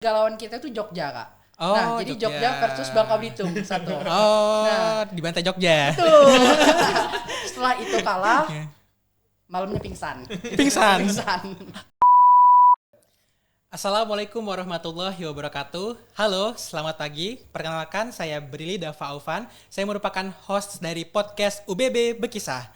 Galauan kita tuh Jogja, Kak. Oh, Nah, jadi Jogja versus Bangka Belitung satu. Oh, Nah, dibantai Jogja. tuh. Setelah itu kalah, malamnya pingsan. Pingsan. Pingsan. Assalamualaikum warahmatullahi wabarakatuh. Halo, selamat pagi. Perkenalkan, saya Brili Dava Aufan. Saya merupakan host dari podcast UBB Bekisah.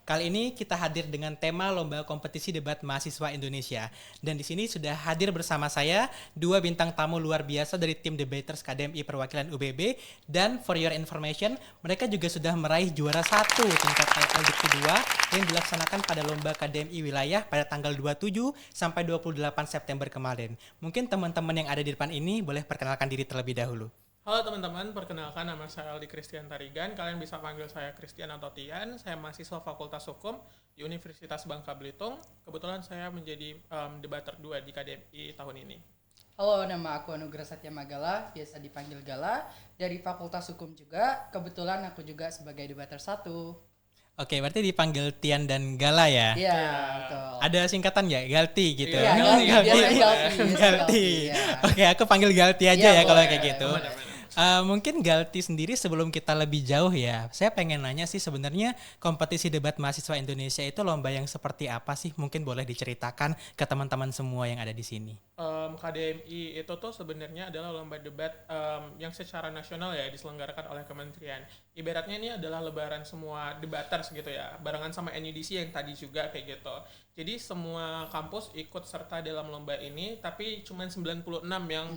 Kali ini kita hadir dengan tema Lomba Kompetisi Debat Mahasiswa Indonesia. Dan di sini sudah hadir bersama saya dua bintang tamu luar biasa dari tim Debaters KDMI perwakilan UBB. Dan for your information, mereka juga sudah meraih juara 1 tingkat IELTS Dikti 2 yang dilaksanakan pada Lomba KDMI Wilayah pada tanggal 27 sampai 28 September kemarin. Mungkin teman-teman yang ada di depan ini boleh perkenalkan diri terlebih dahulu. Halo teman-teman, perkenalkan nama saya Aldi Christian Tarigan. Kalian bisa panggil saya Christian atau Tian. Saya mahasiswa Fakultas Hukum di Universitas Bangka Belitung. Kebetulan saya menjadi debater 2 di KDMI tahun ini. Halo, nama aku Anugrah Satya Magala, biasa dipanggil Gala, dari Fakultas Hukum juga. Kebetulan aku juga sebagai debater 1. Oke, berarti dipanggil Tian dan Gala ya? Iya, betul. Ada singkatan nggak? Galti gitu? Iya, Galti. Galti. Ya. Oke, aku panggil Galti aja Iya, ya kalau boleh. kayak gitu. Mungkin Galti sendiri sebelum kita lebih jauh ya, saya pengen nanya sih sebenarnya kompetisi debat mahasiswa Indonesia itu lomba yang seperti apa sih? Mungkin boleh diceritakan ke teman-teman semua yang ada di sini. KDMI itu tuh sebenarnya adalah lomba debat yang secara nasional ya diselenggarakan oleh kementerian. Ibaratnya ini adalah lebaran semua debaters gitu ya, barengan sama NUDC yang tadi juga kayak gitu. Jadi semua kampus ikut serta dalam lomba ini, tapi cuma 96 yang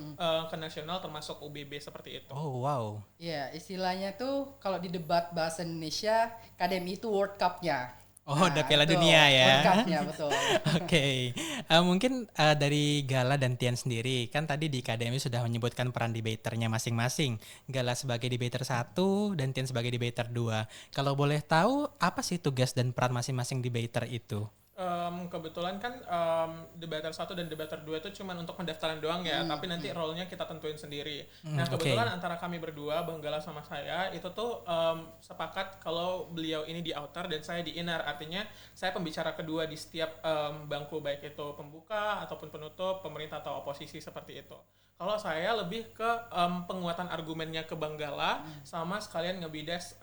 ke nasional termasuk UBB seperti itu. Oh wow. Iya, istilahnya tuh kalau di debat bahasa Indonesia, KDMI itu World Cup-nya. Oh, udah Piala itu Dunia ya. World Cup-nya, betul. Oke, mungkin dari Gala dan Tian sendiri, kan tadi di KDMI sudah menyebutkan peran debaternya masing-masing. Gala sebagai debater 1 dan Tian sebagai debater 2. Kalau boleh tahu, apa sih tugas dan peran masing-masing debater itu? Kebetulan kan debater 1 dan debater 2 itu cuma untuk pendaftaran doang ya, tapi nanti role-nya kita tentuin sendiri. Nah, kebetulan antara kami berdua, Bang Gala sama saya, itu tuh sepakat kalau beliau ini di outer dan saya di inner. Artinya saya pembicara kedua di setiap bangku, baik itu pembuka ataupun penutup, pemerintah atau oposisi seperti itu. Kalau saya lebih ke penguatan argumennya ke Bang Gala, sama sekalian ngebidas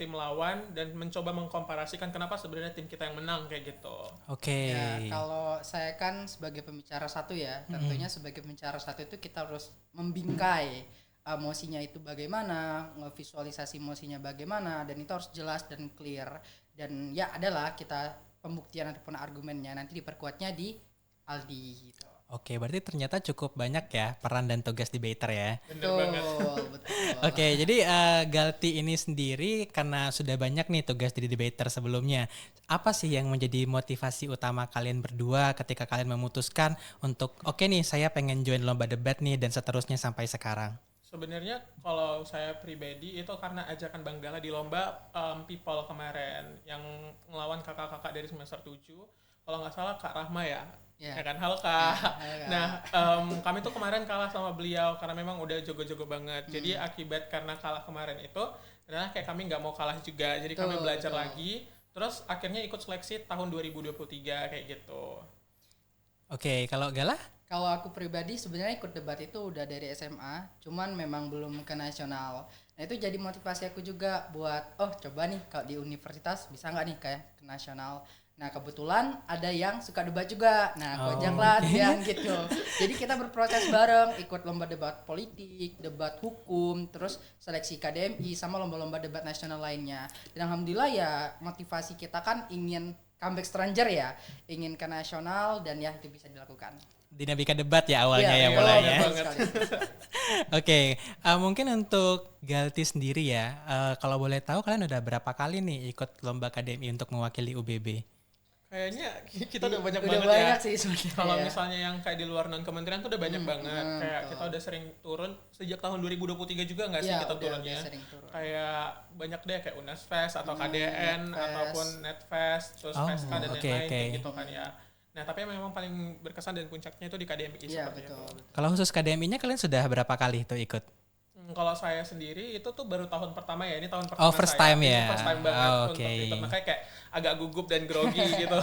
tim lawan dan mencoba mengkomparasikan kenapa sebenarnya tim kita yang menang kayak gitu. Oke. Ya, kalau saya kan sebagai pembicara 1 ya, tentunya sebagai pembicara 1 itu kita harus membingkai emosinya itu bagaimana, ngevisualisasi emosinya bagaimana, dan itu harus jelas dan clear. Dan ya adalah kita pembuktian ataupun argumennya nanti diperkuatnya di Aldi gitu. Oke, berarti ternyata cukup banyak ya peran dan tugas debater ya. Betul. Oke, jadi Galti ini sendiri karena sudah banyak nih tugas di debater sebelumnya. Apa sih yang menjadi motivasi utama kalian berdua ketika kalian memutuskan untuk oke nih saya pengen join lomba debat nih dan seterusnya sampai sekarang? Sebenarnya kalau saya pribadi itu karena ajakan Bang Gala di lomba People kemarin yang ngelawan kakak-kakak dari semester 7. Kalau nggak salah Kak Rahma ya. Ya kan, halo Kak. Nah, kami tuh kemarin kalah sama beliau karena memang udah jago-jago banget. Jadi akibat karena kalah kemarin itu adalah kayak kami nggak mau kalah juga. Jadi kami belajar lagi. Terus akhirnya ikut seleksi tahun 2023 kayak gitu. Oke, kalau Gala? Kalau aku pribadi sebenarnya ikut debat itu udah dari SMA, cuman memang belum ke nasional. Nah itu jadi motivasi aku juga buat, coba nih kalau di universitas bisa nggak nih kayak ke nasional. Nah kebetulan ada yang suka debat juga, nah aku ajaklah dia gitu. Jadi kita berproses bareng, ikut lomba debat politik, debat hukum, terus seleksi KDMI sama lomba-lomba debat nasional lainnya. Dan alhamdulillah ya motivasi kita kan ingin comeback stranger ya, ingin ke nasional dan ya itu bisa dilakukan. Dinamika debat ya awalnya ya mulainya. Oke, mungkin untuk Galti sendiri ya, kalau boleh tahu kalian udah berapa kali nih ikut lomba KDMI untuk mewakili UBB? Kayaknya kita udah banyak banget banget sih sebenarnya. Kalau misalnya yang kayak di luar non kementerian tuh udah banyak banget. Kayak kita udah sering turun sejak tahun 2023 juga nggak sih kita turunnya? Kayak banyak deh kayak Unesfest atau KDN ataupun Netfest, terus FESCA dan lain-lain kayak gitu kan ya. Nah, tapi memang paling berkesan dan puncaknya itu di KDMI seperti itu. Kalau khusus KDMI-nya kalian sudah berapa kali itu ikut? Kalau saya sendiri itu tuh baru tahun pertama ya, ini tahun pertama Oh, first saya. time Ini ya. first time banget Oh, untuk oke. itu. Makanya kayak agak gugup dan grogi gitu.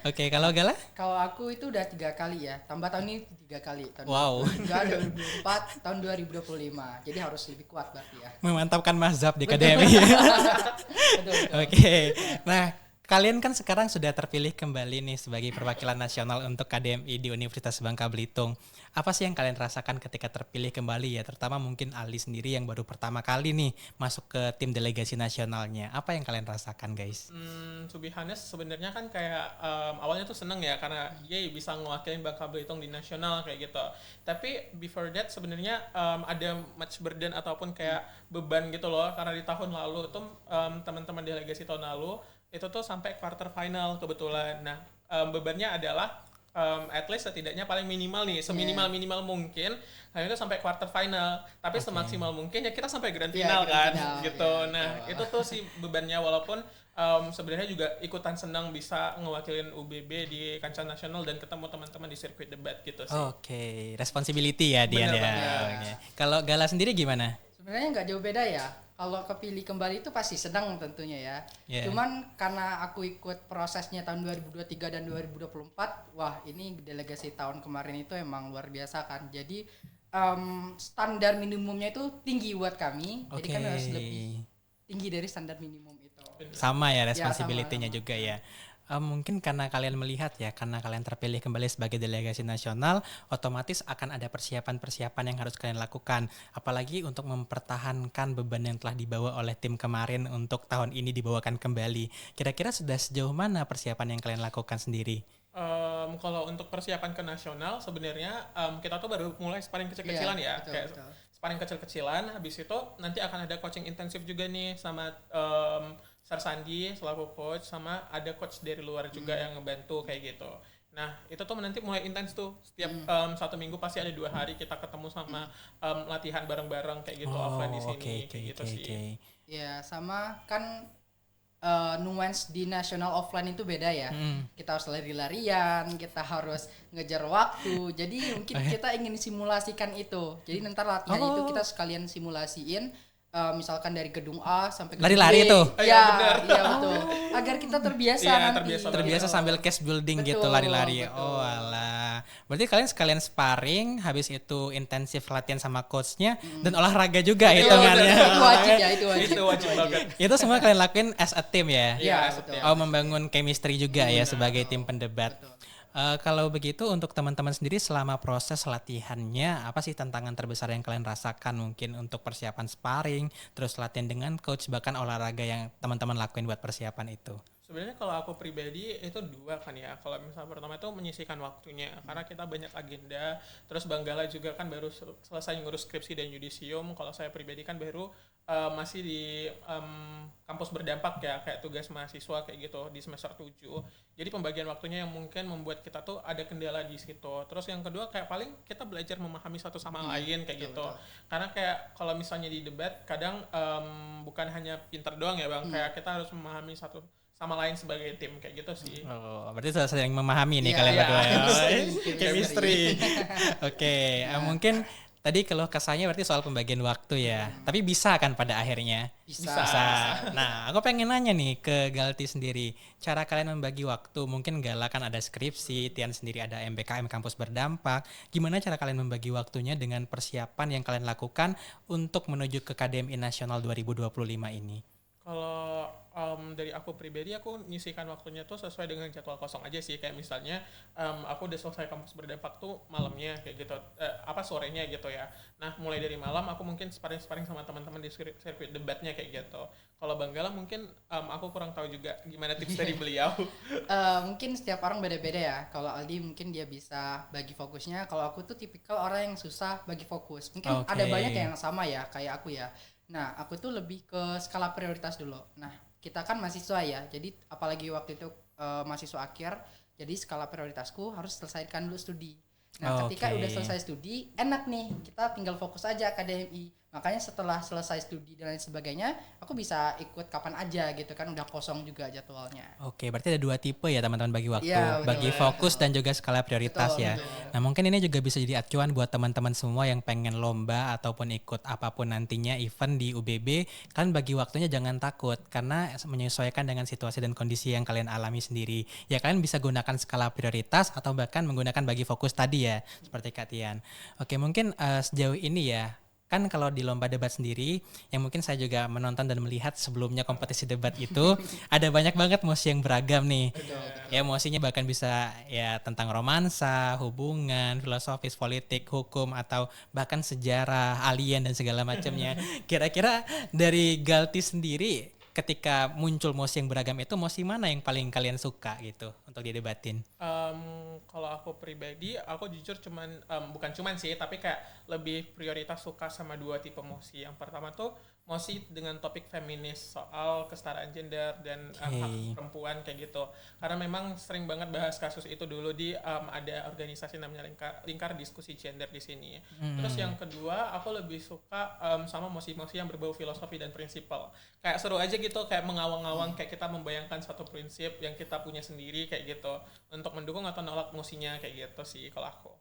Oke, kalau Gala? Kalau aku itu udah 3 kali ya, tambah tahun ini 3 kali. Tahun Wow. 2023, 2024, tahun 2025. Jadi harus lebih kuat berarti ya. Memantapkan mazhab di KDMI. Betul, betul. Oke. Nah, kalian kan sekarang sudah terpilih kembali nih sebagai perwakilan nasional untuk KDMI di Universitas Bangka Belitung. Apa sih yang kalian rasakan ketika terpilih kembali ya? Terutama mungkin Ali sendiri yang baru pertama kali nih masuk ke tim delegasi nasionalnya. Apa yang kalian rasakan, guys? To be honest, sebenarnya kan kayak awalnya tuh seneng ya karena bisa ngewakilin Bangka Belitung di nasional kayak gitu. Tapi before that sebenarnya ada much burden ataupun kayak beban gitu loh, karena di tahun lalu tuh teman-teman delegasi tahun lalu itu tuh sampai quarter final kebetulan. Nah, bebannya adalah at least setidaknya paling minimal nih, seminimal-minimal mungkin kalian itu sampai quarter final, tapi semaksimal mungkin ya kita sampai grand final kan gitu. Nah, itu tuh sih bebannya, walaupun sebenarnya juga ikutan senang bisa ngewakilin UBB di kancah nasional dan ketemu teman-teman di sirkuit debat gitu sih. Oke, responsibility ya Dian Bener ya. banget. Oke. Kalau Gala sendiri gimana? Sebenarnya nggak jauh beda ya. Kalau kepilih kembali itu pasti senang tentunya ya. Yeah. Cuman karena aku ikut prosesnya tahun 2023 dan 2024, wah ini delegasi tahun kemarin itu emang luar biasa kan. Jadi standar minimumnya itu tinggi buat kami. Jadi kami harus lebih tinggi dari standar minimum itu. Sama ya responsibility-nya sama. juga ya. Mungkin karena kalian melihat ya, karena kalian terpilih kembali sebagai delegasi nasional, otomatis akan ada persiapan-persiapan yang harus kalian lakukan. Apalagi untuk mempertahankan beban yang telah dibawa oleh tim kemarin untuk tahun ini dibawakan kembali. Kira-kira sudah sejauh mana persiapan yang kalian lakukan sendiri? Kalau untuk persiapan ke nasional sebenarnya kita tuh baru mulai sparring kecil-kecilan ya, betul, kayak betul. sparring kecil-kecilan. Habis itu nanti akan ada coaching intensif juga nih sama Sir Sandi selaku coach, sama ada coach dari luar juga yang ngebantu kayak gitu. Nah itu tuh nanti mulai intens tuh, setiap 1 minggu pasti ada 2 hari kita ketemu sama latihan bareng-bareng kayak gitu offline di sini kayak gitu sih. Ya sama kan nuance di nasional offline itu beda ya. Kita harus lari-larian, kita harus ngejar waktu. Jadi mungkin kita ingin simulasikan itu. Jadi nanti latihan itu kita sekalian simulasiin. Misalkan dari gedung A sampai gedung Lari-lari B. tuh? Iya, iya betul. Agar kita terbiasa Iya, nanti. Terbiasa sambil case building gitu Betul, lari-lari. betul. Oh alah. Berarti kalian sekalian sparring, habis itu intensif latihan sama coachnya dan olahraga juga hitungannya. Itu wajib ya, itu wajib. Itu wajib banget. Itu semua kalian lakuin as a team ya? Iya, betul. betul. Oh, membangun chemistry juga ya sebagai tim pendebat. Kalau begitu untuk teman-teman sendiri selama proses latihannya, apa sih tantangan terbesar yang kalian rasakan mungkin untuk persiapan sparring, terus latihan dengan coach, bahkan olahraga yang teman-teman lakuin buat persiapan itu? Sebenarnya kalau aku pribadi itu 2 kan ya. Kalau misalnya pertama itu menyisihkan waktunya karena kita banyak agenda. Terus Bang Gala juga kan baru selesai ngurus skripsi dan yudisium. Kalau saya pribadi kan baru masih di kampus berdampak ya, kayak tugas mahasiswa kayak gitu di semester 7. Jadi pembagian waktunya yang mungkin membuat kita tuh ada kendala di situ. Terus yang kedua kayak paling kita belajar memahami satu sama lain kayak gitu. Karena kayak kalau misalnya di debat kadang bukan hanya pinter doang ya Bang, kayak kita harus memahami satu sama lain sebagai tim kayak gitu sih. Oh, berarti sudah sering memahami nih Iya, kalian iya. berdua ya. Chemistry. Chemistry. Oke, mungkin tadi kalau kesannya berarti soal pembagian waktu ya. Tapi bisa kan pada akhirnya? Bisa. Nah, aku pengen nanya nih ke Galti sendiri. Cara kalian membagi waktu, mungkin Gala kan ada skripsi, Tian sendiri ada MBKM kampus berdampak. Gimana cara kalian membagi waktunya dengan persiapan yang kalian lakukan untuk menuju ke KDMI Nasional 2025 ini? Kalau dari aku pribadi, aku nyisihkan waktunya tuh sesuai dengan jadwal kosong aja sih. Kayak misalnya aku udah selesai kampus berdampak tuh malamnya kayak gitu, sorenya gitu ya. Nah mulai dari malam aku mungkin sparring sama teman-teman di sirkuit debatnya kayak gitu. Kalau Bang Gala mungkin aku kurang tahu juga gimana tips dari beliau. Mungkin setiap orang beda-beda ya. Kalau Aldi mungkin dia bisa bagi fokusnya. Kalau aku tuh tipikal orang yang susah bagi fokus. Mungkin ada banyak yang sama ya kayak aku ya. Nah aku tuh lebih ke skala prioritas dulu. Nah kita kan mahasiswa ya. Jadi apalagi waktu itu mahasiswa akhir. Jadi skala prioritasku harus selesaikan dulu studi. Nah ketika udah selesai studi enak nih. Kita tinggal fokus aja akademi. Makanya setelah selesai studi dan lain sebagainya, aku bisa ikut kapan aja gitu kan, udah kosong juga jadwalnya. Oke, berarti ada 2 tipe ya teman-teman bagi waktu, Iya, betul, bagi fokus betul. dan juga skala prioritas Betul, ya. betul. Nah mungkin ini juga bisa jadi acuan buat teman-teman semua yang pengen lomba ataupun ikut apapun nantinya event di UBB, kan bagi waktunya jangan takut karena menyesuaikan dengan situasi dan kondisi yang kalian alami sendiri. Ya kalian bisa gunakan skala prioritas atau bahkan menggunakan bagi fokus tadi ya, seperti Kak Tian. Oke, mungkin sejauh ini ya, kan kalau di lomba debat sendiri, yang mungkin saya juga menonton dan melihat sebelumnya kompetisi debat itu, ada banyak banget mosi yang beragam nih. Ya mosinya bahkan bisa ya tentang romansa, hubungan, filosofis, politik, hukum, atau bahkan sejarah, alien dan segala macamnya. Kira-kira dari Galti sendiri, ketika muncul mosi yang beragam itu, mosi mana yang paling kalian suka gitu untuk didebatin? Kalau aku pribadi, aku jujur bukan cuman sih, tapi kayak lebih prioritas suka sama 2 tipe mosi. Yang pertama tuh mosi dengan topik feminis soal kesetaraan gender dan hak perempuan kayak gitu. Karena memang sering banget bahas kasus itu dulu di ada organisasi namanya Lingkar Diskusi Gender di sini. Terus yang kedua, aku lebih suka sama mosi-mosi yang berbau filosofi dan prinsipal. Kayak seru aja gitu, kayak mengawang-awang kayak kita membayangkan satu prinsip yang kita punya sendiri kayak gitu untuk mendukung atau nolak mosinya kayak gitu sih kalau aku.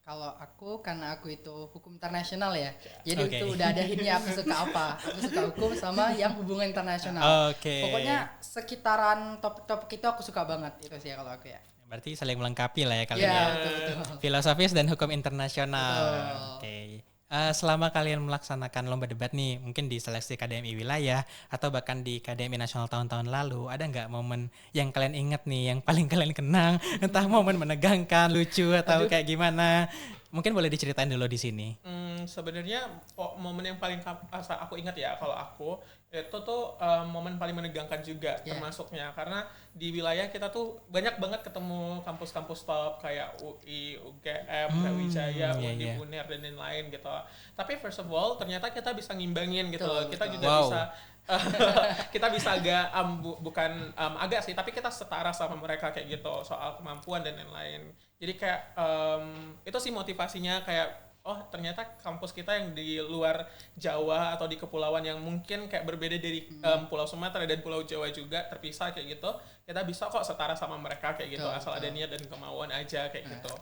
Kalau aku, karena aku itu hukum internasional ya, jadi Oke. itu udah ada hintnya aku suka apa. Aku suka hukum sama yang hubungan internasional. Oke. Pokoknya sekitaran topik-topik itu aku suka banget, itu sih kalau aku ya. Berarti saling melengkapi lah ya kalian Iya, ya. betul-betul. Filosofis dan hukum internasional. Betul. Oke. Selama kalian melaksanakan lomba debat nih, mungkin di seleksi KDMI wilayah atau bahkan di KDMI nasional tahun-tahun lalu, ada nggak momen yang kalian ingat nih, yang paling kalian kenang, entah momen menegangkan, lucu atau kayak gimana? Mungkin boleh diceritain dulu di sini. Sebenarnya momen yang paling aku ingat ya kalau aku itu tuh momen paling menegangkan juga termasuknya karena di wilayah kita tuh banyak banget ketemu kampus-kampus top kayak UI, UGM, Brawijaya, Undip, Uner dan lain-lain gitu. Tapi first of all ternyata kita bisa ngimbangin gitu loh. Kita juga bisa kita bisa agak bukan agak sih, tapi kita setara sama mereka kayak gitu soal kemampuan dan lain-lain. Jadi kayak itu sih motivasinya kayak ternyata kampus kita yang di luar Jawa atau di kepulauan yang mungkin kayak berbeda dari Pulau Sumatera dan Pulau Jawa juga terpisah kayak gitu, kita bisa kok setara sama mereka kayak gitu asal ada niat dan kemauan aja kayak gitu.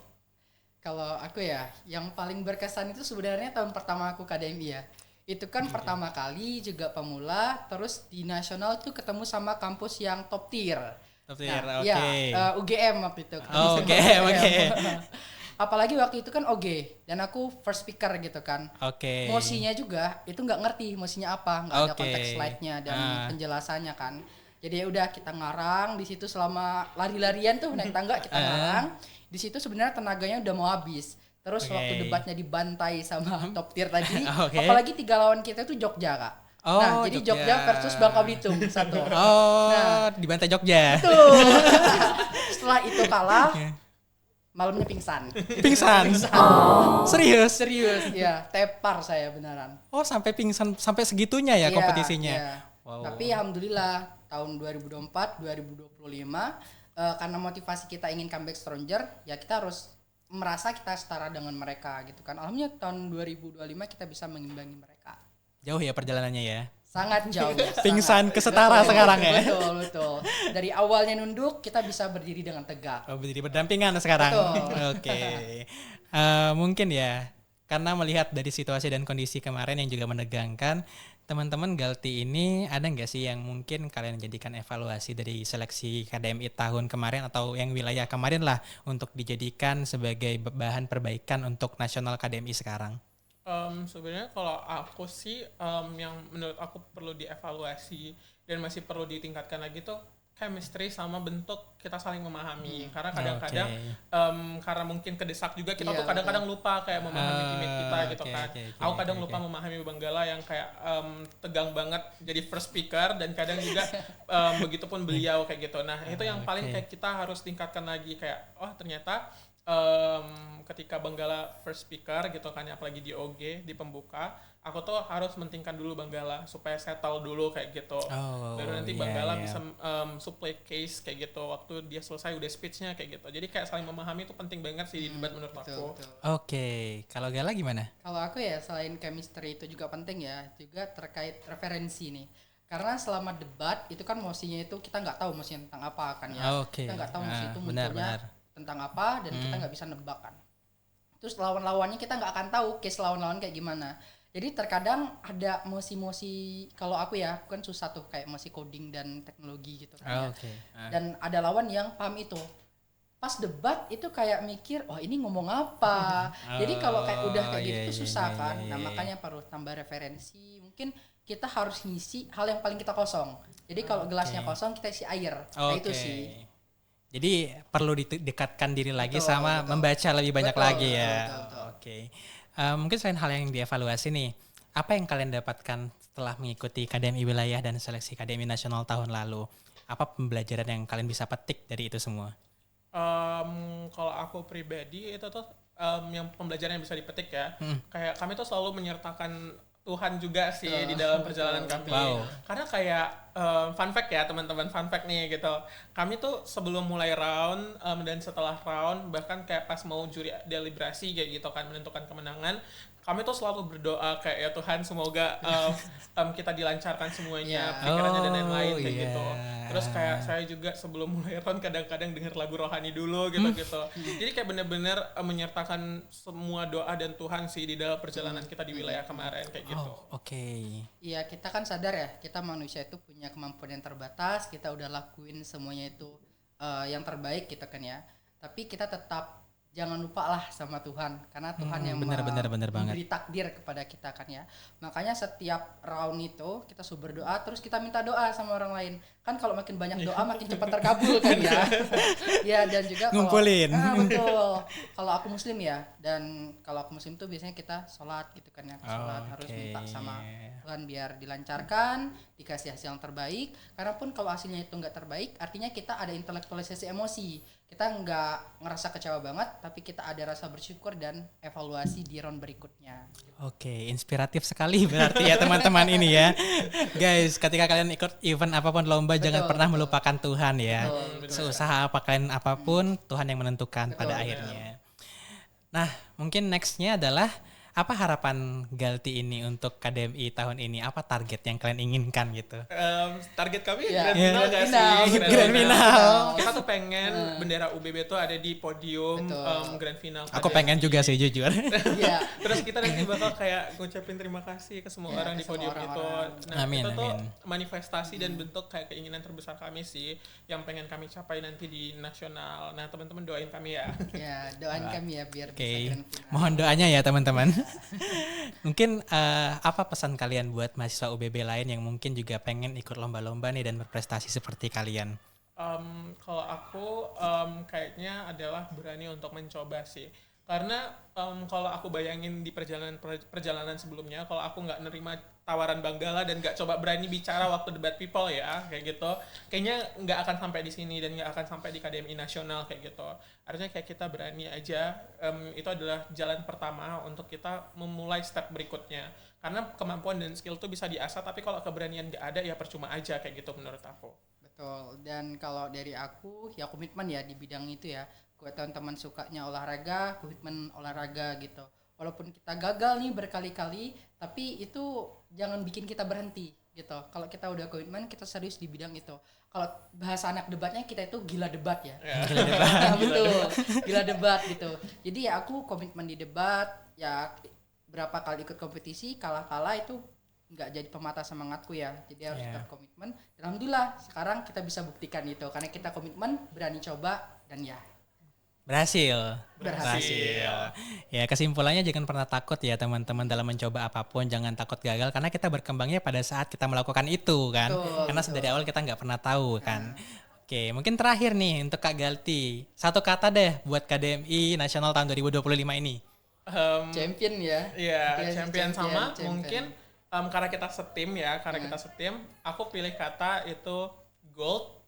Kalau aku ya, yang paling berkesan itu sebenarnya tahun pertama aku KDMI ya. Itu kan pertama kali juga pemula, terus di nasional tuh ketemu sama kampus yang top tier. Top tier, Nah, oke. ya, UGM waktu itu. Oh, oke. Apalagi waktu itu kan OG dan aku first speaker gitu kan. Oke. Mosinya juga itu nggak ngerti mosinya apa, nggak ada konteks slide-nya dan penjelasannya kan. Jadi ya udah kita ngarang di situ selama lari-larian tuh naik tangga kita ngarang. Di situ sebenarnya tenaganya udah mau habis. Terus waktu debatnya dibantai sama top tier tadi, apalagi 3 lawan kita itu Jogja Kak. Nah, jadi Jogja versus Bangka Belitung satu. Dibantai Jogja. Tuh. Setelah itu kalah, malamnya pingsan. Pingsan. Serius? Serius, ya, tepar saya beneran. Oh, sampai pingsan sampai segitunya ya kompetisinya. Iya. Wow. Tapi alhamdulillah tahun 2024, 2025 karena motivasi kita ingin comeback stronger, ya kita harus merasa kita setara dengan mereka gitu kan. Alhamdulillah tahun 2025 kita bisa mengimbangi mereka. Jauh ya perjalanannya ya. Sangat jauh. Pingsan ke setara sekarang ya. Betul. Dari awalnya nunduk kita bisa berdiri dengan tegak. Oh, berdiri berdampingan sekarang. Betul. Oke. Mungkin ya karena melihat dari situasi dan kondisi kemarin yang juga menegangkan, teman-teman Galti ini ada nggak sih yang mungkin kalian jadikan evaluasi dari seleksi KDMI tahun kemarin atau yang wilayah kemarin lah untuk dijadikan sebagai bahan perbaikan untuk nasional KDMI sekarang? Sebenarnya kalau aku sih yang menurut aku perlu dievaluasi dan masih perlu ditingkatkan lagi tuh chemistry sama bentuk kita saling memahami karena kadang-kadang karena mungkin kedesak juga kita tuh kadang-kadang lupa kayak memahami teammate kita gitu kan. Aku kadang lupa memahami Banggala yang kayak tegang banget jadi first speaker dan kadang juga begitupun beliau kayak gitu. Nah itu yang paling kayak kita harus tingkatkan lagi kayak ternyata ketika Benggala first speaker gitu kan, apalagi di OG di pembuka, aku tuh harus mentingkan dulu Benggala supaya settle dulu kayak gitu. Baru nanti Benggala bisa supply case kayak gitu waktu dia selesai udah speechnya kayak gitu. Jadi kayak saling memahami itu penting banget sih di debat menurut aku. Oke, kalau Gala gimana? Kalau aku ya selain chemistry itu juga penting ya, juga terkait referensi nih. Karena selama debat itu kan mosinya itu kita nggak tahu mosinya tentang apa kan ya. Kita nggak tahu mosi itu munculnya tentang apa dan kita nggak bisa nebak kan. Terus lawan-lawannya kita nggak akan tahu case lawan-lawan kayak gimana. Jadi terkadang ada mosi-mosi, kalau aku ya kan susah tuh kayak mosi coding dan teknologi gitu kan ya. Dan ada lawan yang paham itu. Pas debat itu kayak mikir, oh ini ngomong apa. Jadi kalau kayak udah kayak gitu tuh susah kan. Nah makanya perlu tambah referensi. Mungkin kita harus ngisi hal yang paling kita kosong. Jadi kalau gelasnya kosong kita isi air. Nah itu sih. Jadi perlu didekatkan diri lagi sama membaca lebih banyak lagi ya. Oke. Mungkin selain hal yang dievaluasi nih, apa yang kalian dapatkan setelah mengikuti KDMI wilayah dan seleksi KDMI nasional tahun lalu? Apa pembelajaran yang kalian bisa petik dari itu semua? Kalau aku pribadi itu tuh yang pembelajaran yang bisa dipetik ya. Kayak kami tuh selalu menyertakan Tuhan juga sih di dalam perjalanan kami. Karena kayak fun fact ya teman-teman, fun fact nih gitu. Kami tuh sebelum mulai round dan setelah round, bahkan kayak pas mau juri deliberasi kayak gitu kan, menentukan kemenangan, kami tuh selalu berdoa kayak ya Tuhan semoga kita dilancarkan semuanya, pikirannya dan lain-lain kayak gitu. Terus kayak saya juga sebelum mulai round kadang-kadang denger lagu rohani dulu gitu-gitu. Jadi kayak bener-bener menyertakan semua doa dan Tuhan sih di dalam perjalanan kita di wilayah kemarin kayak gitu. Iya, kita kan sadar ya, kita manusia itu punya kemampuan yang terbatas, kita udah lakuin semuanya itu yang terbaik gitu kan ya. Tapi kita tetap jangan lupa lah sama Tuhan, karena Tuhan yang memberi takdir kepada kita kan ya. Makanya setiap round itu kita suruh berdoa, terus kita minta doa sama orang lain. Kan kalau makin banyak doa makin cepat terkabul kan ya. Ya dan juga ngumpulin. Betul. Kalau aku muslim ya, dan kalau aku muslim tuh biasanya kita sholat gitu kan ya. Sholat harus minta sama Tuhan biar dilancarkan, dikasih hasil yang terbaik. Karena pun kalau hasilnya itu nggak terbaik, artinya kita ada intelektualisasi emosi. Kita nggak ngerasa kecewa banget, tapi kita ada rasa bersyukur dan evaluasi di round berikutnya. Oke, inspiratif sekali berarti ya teman-teman ini ya. Guys, ketika kalian ikut event apapun lomba, jangan pernah melupakan Tuhan ya. Seusaha apa kalian apapun, Tuhan yang menentukan pada akhirnya. Nah, mungkin nextnya adalah apa harapan Galti ini untuk KDMI tahun ini? Apa target yang kalian inginkan gitu? Target kami Grand Final gak sih? Grand Final. Kita tuh pengen bendera UBB tuh ada di podium Grand Final. Aku pengen juga sih jujur. Terus kita nanti bakal kayak ngucapin terima kasih ke semua orang di podium itu. Nah itu tuh manifestasi dan bentuk kayak keinginan terbesar kami sih, yang pengen kami capai nanti di nasional. Nah teman-teman doain kami ya. Ya doain kami ya biar bisa Grand Final. Mohon doanya ya teman-teman. Mungkin apa pesan kalian buat mahasiswa UBB lain yang mungkin juga pengen ikut lomba-lomba nih dan berprestasi seperti kalian? Kalau aku kayaknya adalah berani untuk mencoba sih. Karena kalau aku bayangin di perjalanan sebelumnya, kalau aku nggak nerima tawaran Benggala dan nggak coba berani bicara waktu debat people ya kayak gitu, kayaknya nggak akan sampai di sini dan nggak akan sampai di KDMI nasional kayak gitu. Artinya kayak kita berani aja, itu adalah jalan pertama untuk kita memulai step berikutnya. Karena kemampuan dan skill tuh bisa diasah, tapi kalau keberanian nggak ada ya percuma aja kayak gitu menurut aku. Betul. Dan kalau dari aku ya komitmen ya di bidang itu ya. Buat teman-teman sukanya olahraga, komitmen olahraga gitu. Walaupun kita gagal nih berkali-kali, tapi itu jangan bikin kita berhenti gitu. Kalau kita udah komitmen, kita serius di bidang itu. Kalau bahasa anak debatnya kita itu gila debat ya. Gila debat. Nah, betul. Gila debat gitu. Jadi ya aku komitmen di debat, ya berapa kali ikut kompetisi, kalah-kalah itu nggak jadi pemata semangatku ya. Jadi harus tetap komitmen. Dan alhamdulillah sekarang kita bisa buktikan itu karena kita komitmen, berani coba dan ya Berhasil. Ya kesimpulannya jangan pernah takut ya teman-teman dalam mencoba apapun, jangan takut gagal karena kita berkembangnya pada saat kita melakukan itu kan. Karena dari awal kita nggak pernah tahu kan. Oke, mungkin terakhir nih untuk Kak Galti, satu kata deh buat KDMI Nasional tahun 2025 ini. Champion ya. Iya, champion sama. Mungkin karena kita setim ya, aku pilih kata itu gold,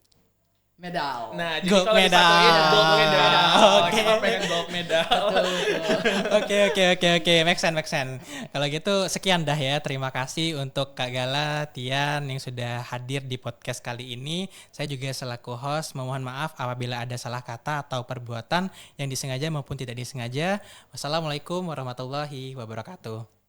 medal. Nah, jadi Gold kalau medal. disatuin gold medal. Oke. Kita pengen gold medal. Oke. Make sense. Kalau gitu sekian dah ya. Terima kasih untuk Kak Gala, Tian yang sudah hadir di podcast kali ini. Saya juga selaku host memohon maaf apabila ada salah kata atau perbuatan yang disengaja maupun tidak disengaja. Wassalamualaikum warahmatullahi wabarakatuh.